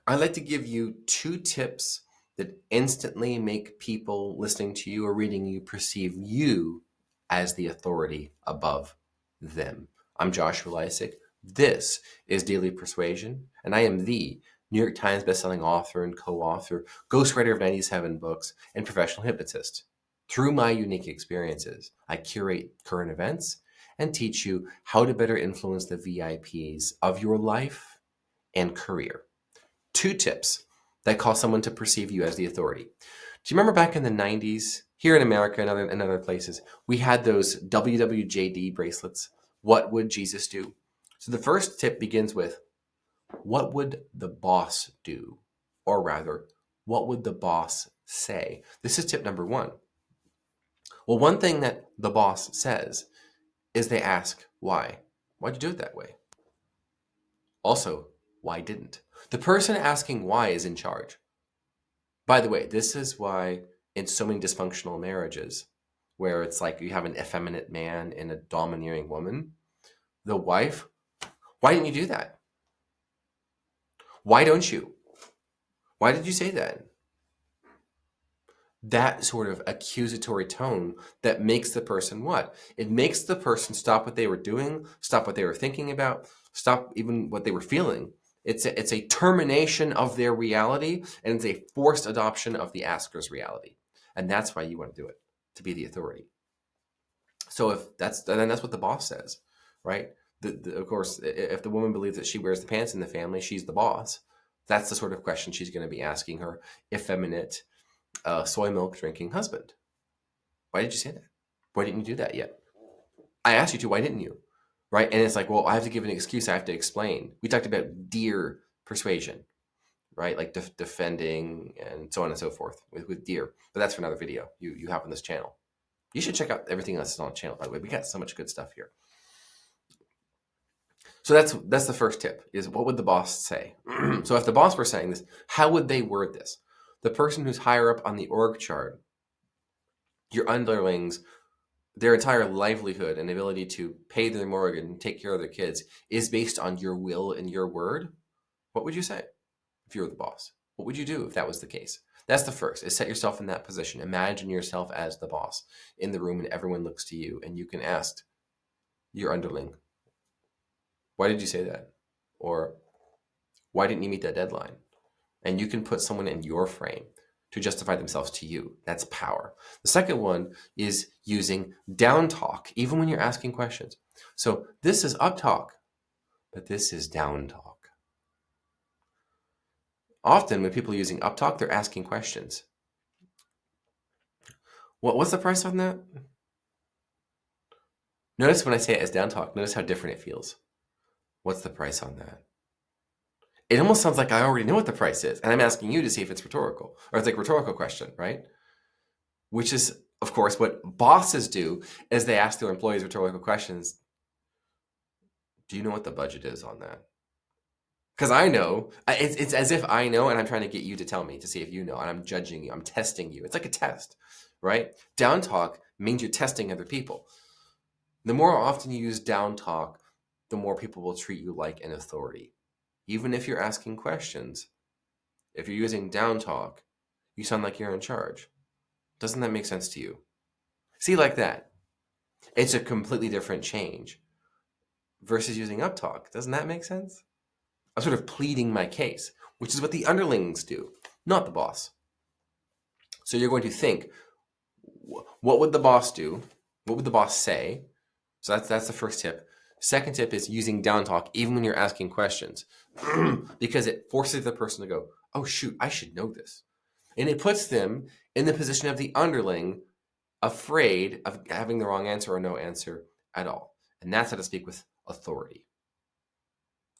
I'd like to give you 2 tips that instantly make people listening to you or reading you perceive you as the authority above them. I'm Joshua Lisec. This is Daily Persuasion, and I am the New York Times bestselling author and co-author, ghostwriter of 97 books, and professional hypnotist. Through my unique experiences, I curate current events and teach you how to better influence the VIPs of your life and career. 2 tips that cause someone to perceive you as the authority. Do you remember back in the 90s, here in America and other places, we had those WWJD bracelets? What would Jesus do? So the first tip begins with, what would the boss do? Or rather, what would the boss say? This is tip number 1. Well, one thing that the boss says is they ask, why? Why'd you do it that way? Also, why didn't? The person asking why is in charge. By the way, this is why in so many dysfunctional marriages, where it's like you have an effeminate man and a domineering woman, the wife, why didn't you do that? Why don't you? Why did you say that? That sort of accusatory tone that makes the person what? It makes the person stop what they were doing, stop what they were thinking about, stop even what they were feeling. It's a termination of their reality, and it's a forced adoption of the asker's reality. And that's why you want to do it, to be the authority. So then that's what the boss says, right? Of course, if the woman believes that she wears the pants in the family, she's the boss. That's the sort of question she's going to be asking her effeminate, soy milk drinking husband. Why did you say that? Why didn't you do that yet? I asked you to, why didn't you? Right? And it's like, well, I have to give an excuse. I have to explain. We talked about dear persuasion, right? Like defending and so on and so forth with dear. But that's for another video you have on this channel. You should check out everything else on the channel, by the way. We got so much good stuff here. So that's the first tip, is what would the boss say? So if the boss were saying this, how would they word this? The person who's higher up on the org chart, your underlings, their entire livelihood and ability to pay their mortgage and take care of their kids is based on your will and your word. What would you say if you were the boss? What would you do if that was the case? That's the first, is set yourself in that position. Imagine yourself as the boss in the room and everyone looks to you, and you can ask your underling, why did you say that? Or why didn't you meet that deadline? And you can put someone in your frame to justify themselves to you. That's power. The second one is using down talk, even when you're asking questions. So this is up talk, but this is down talk. Often when people are using up talk, they're asking questions. What's the price on that? Notice when I say it as down talk, notice how different it feels. What's the price on that? It almost sounds like I already know what the price is, and I'm asking you to see if it's rhetorical, or it's like a rhetorical question, right? Which is, of course, what bosses do, is they ask their employees rhetorical questions. Do you know what the budget is on that? Because I know, it's as if I know, and I'm trying to get you to tell me to see if you know, and I'm judging you, I'm testing you. It's like a test, right? Down talk means you're testing other people. The more often you use down talk, the more people will treat you like an authority. Even if you're asking questions, if you're using down talk, you sound like you're in charge. Doesn't that make sense to you? See, like that. It's a completely different change versus using up talk. Doesn't that make sense? I'm sort of pleading my case, which is what the underlings do, not the boss. So you're going to think, what would the boss do? What would the boss say? So that's the first tip. Second tip is using down talk even when you're asking questions, because it forces the person to go, oh shoot, I should know this. And it puts them in the position of the underling, afraid of having the wrong answer or no answer at all. And that's how to speak with authority.